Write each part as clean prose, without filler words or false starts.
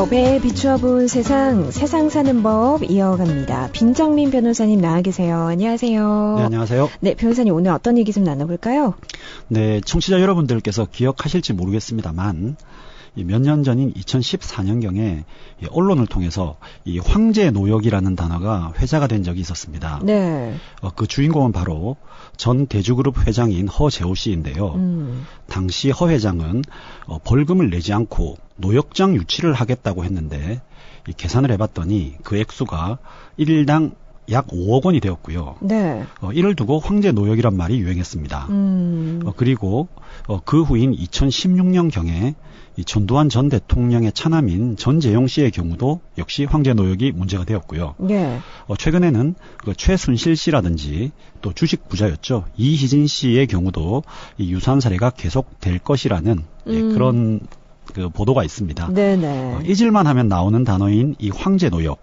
법에 비추어본 세상 사는 법 이어갑니다. 빈정민 변호사님 나와 계세요. 안녕하세요. 네, 안녕하세요. 네, 변호사님 오늘 어떤 얘기 좀 나눠볼까요? 네, 청취자 여러분들께서 기억하실지 모르겠습니다만 몇 년 전인 2014년경에 언론을 통해서 이 황제 노역이라는 단어가 회자가 된 적이 있었습니다. 네. 그 주인공은 바로 전 대주그룹 회장인 허재호 씨인데요. 당시 허 회장은 벌금을 내지 않고 노역장 유치를 하겠다고 했는데 이 계산을 해봤더니 그 액수가 1일당 약 5억 원이 되었고요. 네. 이를 두고 황제 노역이란 말이 유행했습니다. 그리고 그 후인 2016년경에 이 전두환 전 대통령의 차남인 전재용 씨의 경우도 역시 황제 노역이 문제가 되었고요. 네. 최근에는 그 최순실 씨라든지 또 주식 부자였죠. 이희진 씨의 경우도 이 유사한 사례가 계속될 것이라는 그런 그 보도가 있습니다. 네네. 잊을만 하면 나오는 단어인 이 황제 노역.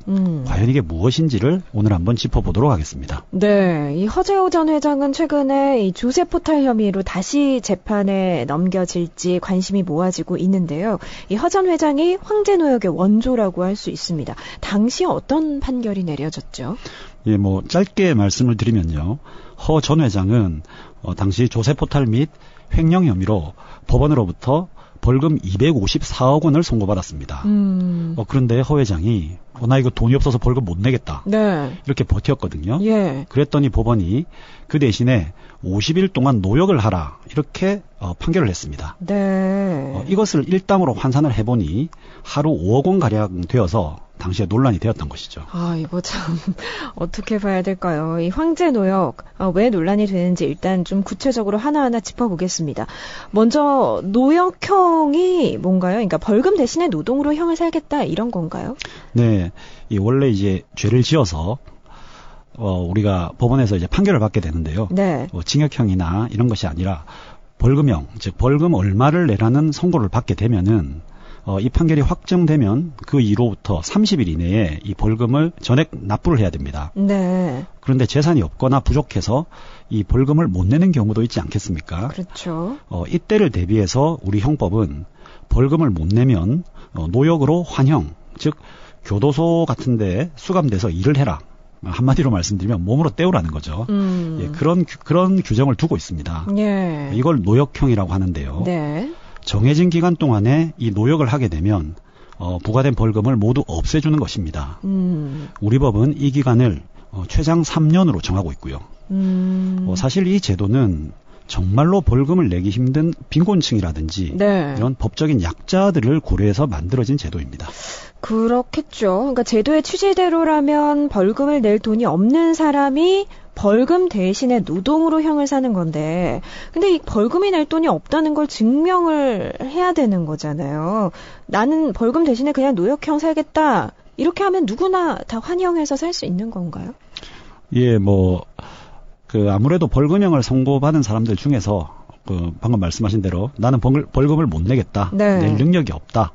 과연 이게 무엇인지를 오늘 한번 짚어보도록 하겠습니다. 네. 이 허재호 전 회장은 최근에 이 조세 포탈 혐의로 다시 재판에 넘겨질지 관심이 모아지고 있는데요. 이 허 전 회장이 황제 노역의 원조라고 할 수 있습니다. 당시 어떤 판결이 내려졌죠? 예, 뭐 짧게 말씀을 드리면요. 허 전 회장은 당시 조세 포탈 및 횡령 혐의로 법원으로부터 벌금 254억 원을 선고받았습니다. 그런데 허 회장이 나 이거 돈이 없어서 벌금 못 내겠다. 네. 이렇게 버텼거든요. 예. 그랬더니 법원이 그 대신에 50일 동안 노역을 하라. 이렇게 판결을 했습니다. 네. 이것을 일당으로 환산을 해보니 하루 5억 원가량 되어서 당시에 논란이 되었던 것이죠. 아, 이거 참 어떻게 봐야 될까요? 이 황제 노역 왜 논란이 되는지 일단 좀 구체적으로 하나하나 짚어보겠습니다. 먼저 노역형이 뭔가요? 그러니까 벌금 대신에 노동으로 형을 살겠다 이런 건가요? 네, 원래 이제 죄를 지어서 우리가 법원에서 이제 판결을 받게 되는데요. 네. 징역형이나 이런 것이 아니라 벌금형, 즉 벌금 얼마를 내라는 선고를 받게 되면은 이 판결이 확정되면 그 이후로부터 30일 이내에 이 벌금을 전액 납부를 해야 됩니다. 네. 그런데 재산이 없거나 부족해서 이 벌금을 못 내는 경우도 있지 않겠습니까? 그렇죠. 이때를 대비해서 우리 형법은 벌금을 못 내면 노역으로 환형, 즉 교도소 같은 데 수감돼서 일을 해라. 한마디로 말씀드리면 몸으로 때우라는 거죠. 예, 그런 규정을 두고 있습니다. 예. 이걸 노역형이라고 하는데요. 네. 정해진 기간 동안에 이 노역을 하게 되면 부과된 벌금을 모두 없애주는 것입니다. 우리 법은 이 기간을 최장 3년으로 정하고 있고요. 사실 이 제도는 정말로 벌금을 내기 힘든 빈곤층이라든지 네. 이런 법적인 약자들을 고려해서 만들어진 제도입니다. 그렇겠죠. 그러니까 제도의 취지대로라면 벌금을 낼 돈이 없는 사람이 벌금 대신에 노동으로 형을 사는 건데, 근데 이 벌금이 낼 돈이 없다는 걸 증명을 해야 되는 거잖아요. 나는 벌금 대신에 그냥 노역형 살겠다. 이렇게 하면 누구나 다 환영해서 살 수 있는 건가요? 예, 아무래도 벌금형을 선고받은 사람들 중에서 방금 말씀하신 대로 나는 벌금을 못 내겠다. 네. 낼 능력이 없다.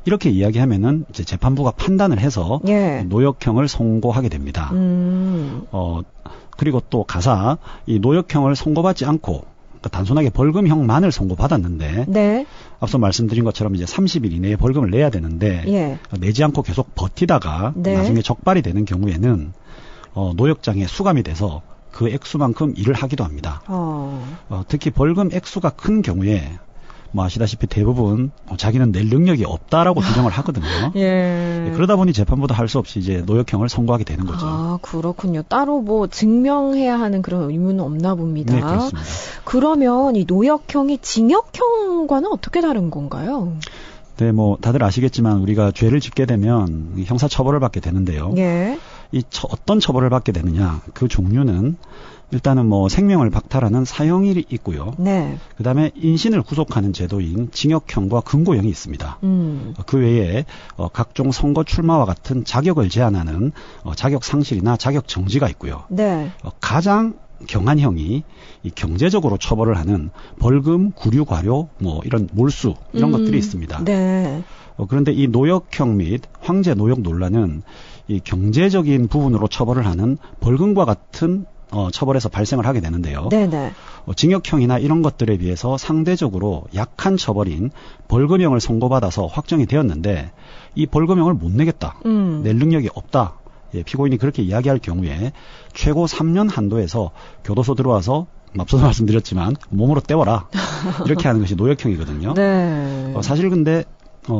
이렇게 이야기하면은 이제 재판부가 판단을 해서 예. 노역형을 선고하게 됩니다. 그리고 또 가사 이 노역형을 선고받지 않고 그러니까 단순하게 벌금형만을 선고받았는데 네. 앞서 말씀드린 것처럼 이제 30일 이내에 벌금을 내야 되는데 예. 내지 않고 계속 버티다가 네. 나중에 적발이 되는 경우에는 노역장에 수감이 돼서 그 액수만큼 일을 하기도 합니다. 특히 벌금 액수가 큰 경우에 아시다시피 대부분 자기는 낼 능력이 없다라고 규정을 하거든요. 예. 그러다 보니 재판부도 할 수 없이 이제 노역형을 선고하게 되는 거죠. 아, 그렇군요. 따로 증명해야 하는 그런 의무는 없나 봅니다. 네, 그렇습니다. 그러면 이 노역형이 징역형과는 어떻게 다른 건가요? 네, 다들 아시겠지만 우리가 죄를 짓게 되면 형사 처벌을 받게 되는데요. 예. 어떤 처벌을 받게 되느냐? 그 종류는 일단은 생명을 박탈하는 사형이 있고요. 네. 그다음에 인신을 구속하는 제도인 징역형과 금고형이 있습니다. 그 외에 각종 선거 출마와 같은 자격을 제한하는 자격 상실이나 자격 정지가 있고요. 네. 가장 경한형이 이 경제적으로 처벌을 하는 벌금, 구류, 과료, 이런 몰수 이런 것들이 있습니다. 네. 그런데 이 노역형 및 황제 노역 논란은 이 경제적인 부분으로 처벌을 하는 벌금과 같은 처벌에서 발생을 하게 되는데요. 네네. 징역형이나 이런 것들에 비해서 상대적으로 약한 처벌인 벌금형을 선고받아서 확정이 되었는데 이 벌금형을 못 내겠다. 낼 능력이 없다. 예, 피고인이 그렇게 이야기할 경우에 최고 3년 한도에서 교도소 들어와서 앞서도 말씀드렸지만 몸으로 때워라. 이렇게 하는 것이 노역형이거든요. 네. 사실 근데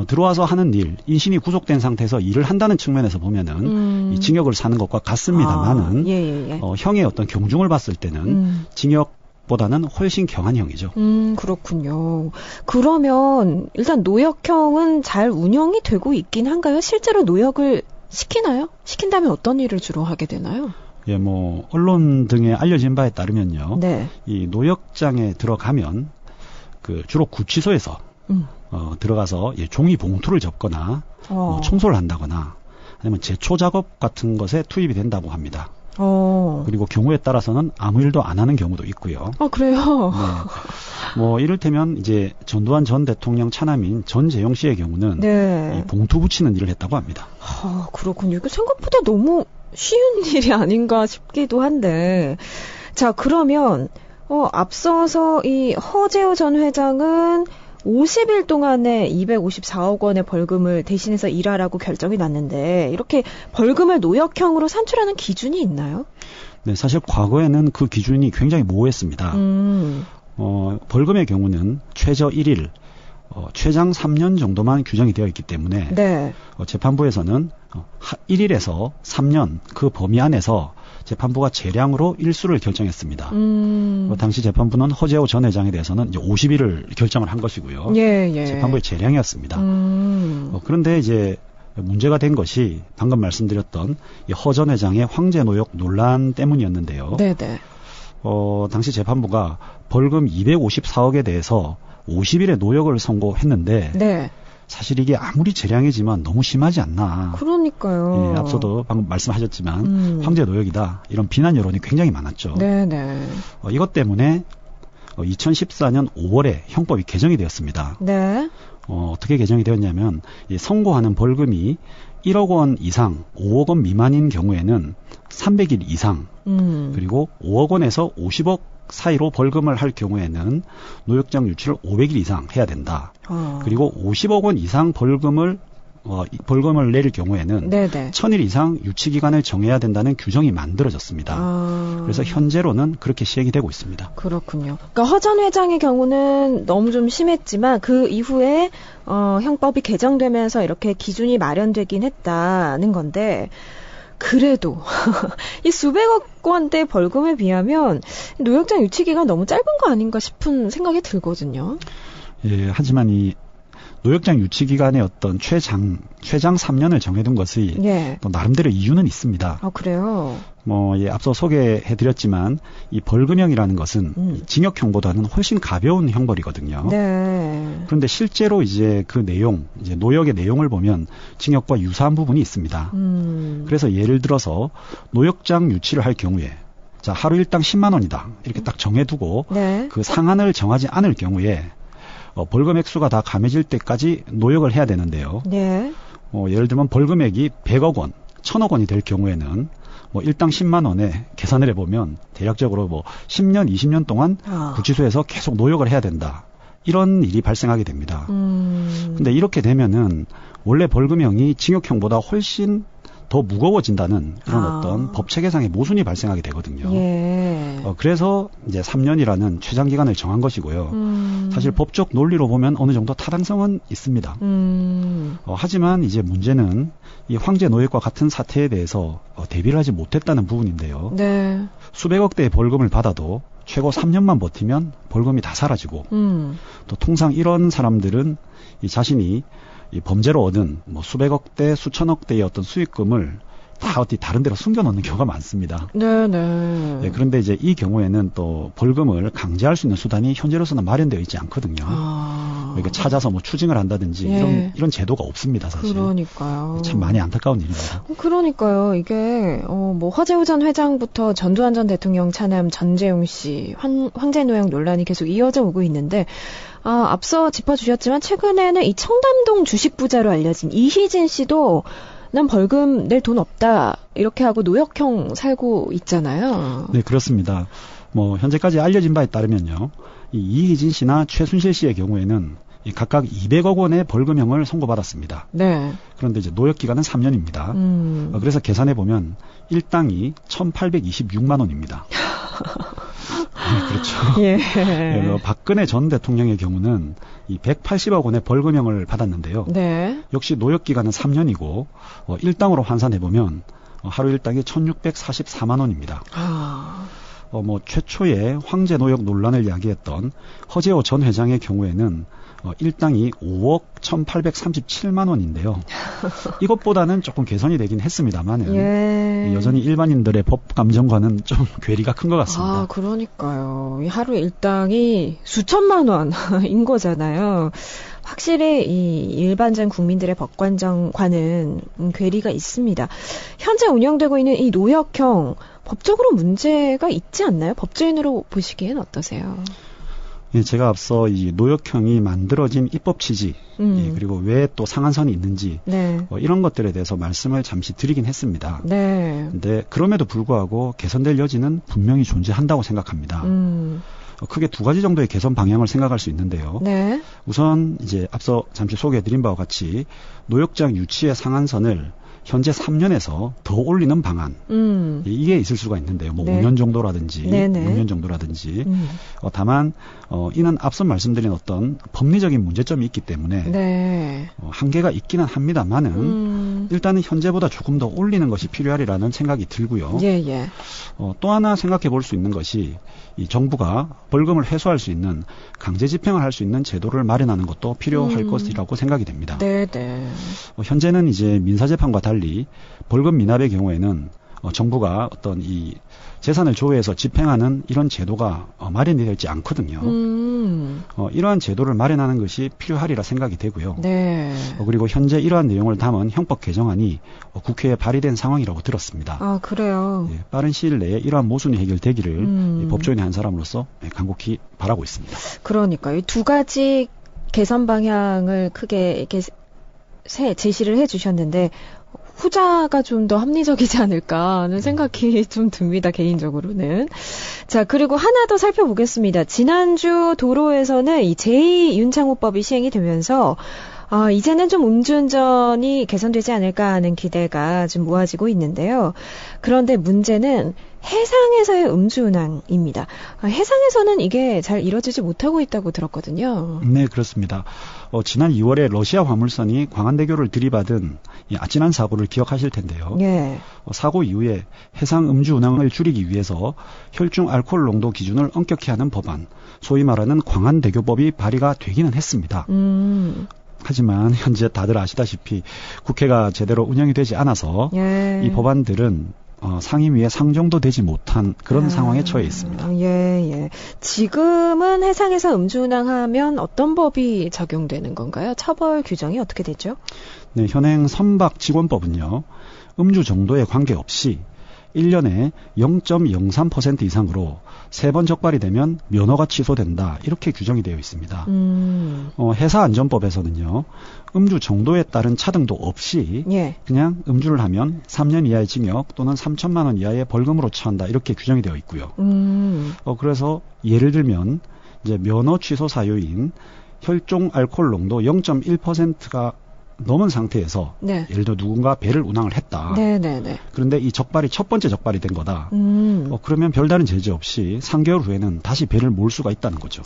들어와서 하는 일, 인신이 구속된 상태에서 일을 한다는 측면에서 보면은 이 징역을 사는 것과 같습니다만은 형의 어떤 경중을 봤을 때는 징역보다는 훨씬 경한 형이죠. 그렇군요. 그러면 일단 노역형은 잘 운영이 되고 있긴 한가요? 실제로 노역을 시키나요? 시킨다면 어떤 일을 주로 하게 되나요? 예, 언론 등에 알려진 바에 따르면요. 네. 이 노역장에 들어가면 주로 구치소에서 들어가서 종이 봉투를 접거나 청소를 한다거나 아니면 제초 작업 같은 것에 투입이 된다고 합니다. 그리고 경우에 따라서는 아무 일도 안 하는 경우도 있고요. 아, 그래요? 네. 이를테면 이제 전두환 전 대통령 차남인 전재용 씨의 경우는 이 봉투 붙이는 일을 했다고 합니다. 아, 그렇군요. 이거 생각보다 너무 쉬운 일이 아닌가 싶기도 한데. 자, 그러면 앞서서 이 허재호 전 회장은 50일 동안에 254억 원의 벌금을 대신해서 일하라고 결정이 났는데 이렇게 벌금을 노역형으로 산출하는 기준이 있나요? 네, 사실 과거에는 그 기준이 굉장히 모호했습니다. 벌금의 경우는 최저 1일, 최장 3년 정도만 규정이 되어 있기 때문에 재판부에서는 1일에서 3년 그 범위 안에서 재판부가 재량으로 일수를 결정했습니다. 당시 재판부는 허재호 전 회장에 대해서는 이제 50일을 결정을 한 것이고요. 재판부의 재량이었습니다. 그런데 이제 문제가 된 것이 방금 말씀드렸던 이 허 전 회장의 황제 노역 논란 때문이었는데요. 당시 재판부가 벌금 254억에 대해서 50일의 노역을 선고했는데 사실 이게 아무리 재량이지만 너무 심하지 않나. 그러니까요. 예, 앞서도 방금 말씀하셨지만 황제 노역이다. 이런 비난 여론이 굉장히 많았죠. 이것 때문에 2014년 5월에 형법이 개정이 되었습니다. 어떻게 개정이 되었냐면 이 선고하는 벌금이 1억 원 이상 5억 원 미만인 경우에는 300일 이상 그리고 5억 원에서 50억 사이로 벌금을 할 경우에는 노역장 유치를 500일 이상 해야 된다. 그리고 50억 원 이상 벌금을 낼 경우에는 1000일 이상 유치기간을 정해야 된다는 규정이 만들어졌습니다. 그래서 현재로는 그렇게 시행이 되고 있습니다. 그렇군요. 그러니까 허 전 회장의 경우는 너무 좀 심했지만 그 이후에 형법이 개정되면서 이렇게 기준이 마련되긴 했다는 건데 그래도 이 수백억 원대 벌금에 비하면 노역장 유치기간 너무 짧은 거 아닌가 싶은 생각이 들거든요. 예, 하지만 이 노역장 유치 기간의 어떤 최장 3년을 정해둔 것이 또 나름대로 이유는 있습니다. 그래요? 앞서 소개해드렸지만 이 벌금형이라는 것은 징역형보다는 훨씬 가벼운 형벌이거든요. 그런데 실제로 이제 그 내용, 이제 노역의 내용을 보면 징역과 유사한 부분이 있습니다. 그래서 예를 들어서 노역장 유치를 할 경우에 자, 하루 일당 10만 원이다. 이렇게 딱 정해두고 그 상한을 정하지 않을 경우에 벌금 액수가 다 감해질 때까지 노역을 해야 되는데요. 예를 들면 벌금액이 100억 원, 1000억 원이 될 경우에는 일당 10만 원에 계산을 해보면 대략적으로 10년, 20년 동안 구치소에서 계속 노역을 해야 된다. 이런 일이 발생하게 됩니다. 근데 이렇게 되면은 원래 벌금형이 징역형보다 훨씬 더 무거워진다는 그런 어떤 법 체계상의 모순이 발생하게 되거든요. 그래서 이제 3년이라는 최장 기간을 정한 것이고요. 사실 법적 논리로 보면 어느 정도 타당성은 있습니다. 하지만 이제 문제는 이 황제 노역과 같은 사태에 대해서 대비를 하지 못했다는 부분인데요. 수백억 대의 벌금을 받아도 최고 3년만 버티면 벌금이 다 사라지고 또 통상 이런 사람들은 이 자신이 이 범죄로 얻은 수백억 대 수천억 대의 어떤 수익금을 다 어디 다른 데로 숨겨놓는 경우가 많습니다. 그런데 이제 이 경우에는 또 벌금을 강제할 수 있는 수단이 현재로서는 마련되어 있지 않거든요. 그러니까 찾아서 추징을 한다든지 이런 제도가 없습니다, 사실. 그러니까요. 참 많이 안타까운 일입니다. 그러니까요. 이게 허재호 전 회장부터 전두환 전 대통령 차남 전재용 씨 황제 노역 논란이 계속 이어져 오고 있는데 앞서 짚어주셨지만 최근에는 이 청담동 주식 부자로 알려진 이희진 씨도 난 벌금 낼 돈 없다 이렇게 하고 노역형 살고 있잖아요. 네, 그렇습니다. 현재까지 알려진 바에 따르면요, 이 이희진 씨나 최순실 씨의 경우에는 각각 200억 원의 벌금형을 선고받았습니다. 네. 그런데 이제 노역 기간은 3년입니다. 그래서 계산해 보면 일당이 1,826만 원입니다. 네, 그렇죠. 예. 네, 박근혜 전 대통령의 경우는 이 180억 원의 벌금형을 받았는데요. 네. 역시 노역 기간은 3년이고 일당으로 환산해 보면 하루 일당이 1,644만 원입니다. 최초의 황제 노역 논란을 야기했던 허재호 전 회장의 경우에는 일당이 5억 1,837만 원인데요. 이것보다는 조금 개선이 되긴 했습니다만은 예. 여전히 일반인들의 법 감정과는 좀 괴리가 큰 것 같습니다. 그러니까요. 이 하루 일당이 수천만 원인 거잖아요. 확실히 이 일반적 국민들의 법관정과는 괴리가 있습니다. 현재 운영되고 있는 이 노역형 법적으로 문제가 있지 않나요? 법조인으로 보시기엔 어떠세요? 예, 제가 앞서 이 노역형이 만들어진 입법 취지, 그리고 왜 또 상한선이 있는지, 네. 이런 것들에 대해서 말씀을 잠시 드리긴 했습니다. 네. 근데 그럼에도 불구하고 개선될 여지는 분명히 존재한다고 생각합니다. 크게 두 가지 정도의 개선 방향을 생각할 수 있는데요. 네. 우선 이제 앞서 잠시 소개해드린 바와 같이 노역장 유치의 상한선을 현재 3년에서 더 올리는 방안, 이게 있을 수가 있는데요. 네. 5년 정도라든지, 네네. 6년 정도라든지. 다만 이는 앞서 말씀드린 어떤 법리적인 문제점이 있기 때문에 네. 한계가 있기는 합니다만은 일단은 현재보다 조금 더 올리는 것이 필요하리라는 생각이 들고요. 예. 또 하나 생각해 볼 수 있는 것이 이 정부가 벌금을 회수할 수 있는 강제 집행을 할 수 있는 제도를 마련하는 것도 필요할 것이라고 생각이 됩니다. 네네. 현재는 이제 민사재판과 달리 벌금 미납의 경우에는 정부가 어떤 이 재산을 조회해서 집행하는 이런 제도가 마련이 되지 않거든요. 이러한 제도를 마련하는 것이 필요하리라 생각이 되고요. 네. 그리고 현재 이러한 내용을 담은 형법 개정안이 국회에 발의된 상황이라고 들었습니다. 그래요? 예, 빠른 시일 내에 이러한 모순이 해결되기를 법조인의 한 사람으로서 간곡히 바라고 있습니다. 그러니까 이 두 가지 개선 방향을 크게 이렇게 제시를 해주셨는데 후자가 좀 더 합리적이지 않을까 하는 생각이 좀 듭니다, 개인적으로는. 자, 그리고 하나 더 살펴보겠습니다. 지난주 도로에서는 이 제2윤창호법이 시행이 되면서 이제는 좀 음주운전이 개선되지 않을까 하는 기대가 좀 모아지고 있는데요. 그런데 문제는 해상에서의 음주운항입니다. 해상에서는 이게 잘 이루어지지 못하고 있다고 들었거든요. 네, 그렇습니다. 지난 2월에 러시아 화물선이 광안대교를 들이받은 이 아찔한 사고를 기억하실 텐데요. 예. 사고 이후에 해상 음주운항을 줄이기 위해서 혈중 알코올 농도 기준을 엄격히 하는 법안, 소위 말하는 광안대교법이 발의가 되기는 했습니다. 하지만 현재 다들 아시다시피 국회가 제대로 운영이 되지 않아서 예. 이 법안들은 상임위에 상정도 되지 못한 그런 상황에 처해 있습니다. 예. 지금은 해상에서 음주운항하면 어떤 법이 적용되는 건가요? 처벌 규정이 어떻게 되죠? 네, 현행 선박직원법은요. 음주 정도에 관계없이 1년에 0.03% 이상으로 3번 적발이 되면 면허가 취소된다. 이렇게 규정이 되어 있습니다. 해사안전법에서는요. 음주 정도에 따른 차등도 없이 그냥 음주를 하면 3년 이하의 징역 또는 3천만 원 이하의 벌금으로 처한다. 이렇게 규정이 되어 있고요. 그래서 예를 들면 이제 면허 취소 사유인 혈중 알코올 농도 0.1%가 넘은 상태에서 예를 들어 누군가 배를 운항을 했다. 그런데 이 적발이 첫 번째 적발이 된 거다. 그러면 별다른 제재 없이 3개월 후에는 다시 배를 몰 수가 있다는 거죠.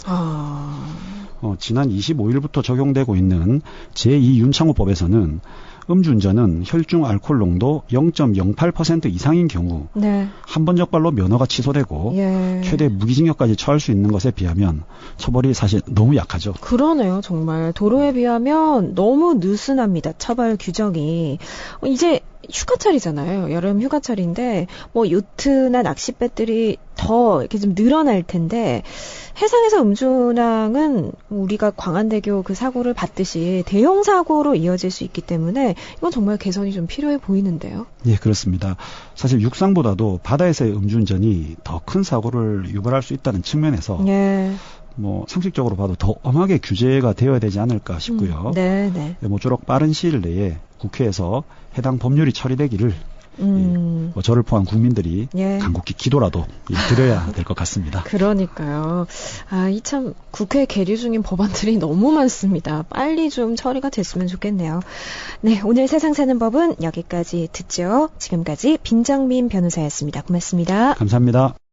지난 25일부터 적용되고 있는 제2윤창호법에서는 음주운전은 혈중 알코올 농도 0.08% 이상인 경우 한 번 적발로 면허가 취소되고 최대 무기징역까지 처할 수 있는 것에 비하면 처벌이 사실 너무 약하죠. 그러네요. 정말 도로에 비하면 너무 느슨합니다. 처벌 규정이. 이제 휴가철이잖아요. 여름 휴가철인데 요트나 낚싯배들이 더 이렇게 좀 늘어날 텐데 해상에서 음주운항은 우리가 광안대교 그 사고를 봤듯이 대형 사고로 이어질 수 있기 때문에 이건 정말 개선이 좀 필요해 보이는데요. 네, 그렇습니다. 사실 육상보다도 바다에서의 음주운전이 더 큰 사고를 유발할 수 있다는 측면에서 뭐 상식적으로 봐도 더 엄하게 규제가 되어야 되지 않을까 싶고요. 네. 모쪼록 빠른 시일 내에 국회에서 해당 법률이 처리되기를 저를 포함 국민들이 간곡히 기도라도 드려야 될 것 같습니다. 그러니까요. 이 참 국회에 계류 중인 법안들이 너무 많습니다. 빨리 좀 처리가 됐으면 좋겠네요. 네, 오늘 세상 사는 법은 여기까지 듣죠. 지금까지 빈정민 변호사였습니다. 고맙습니다. 감사합니다.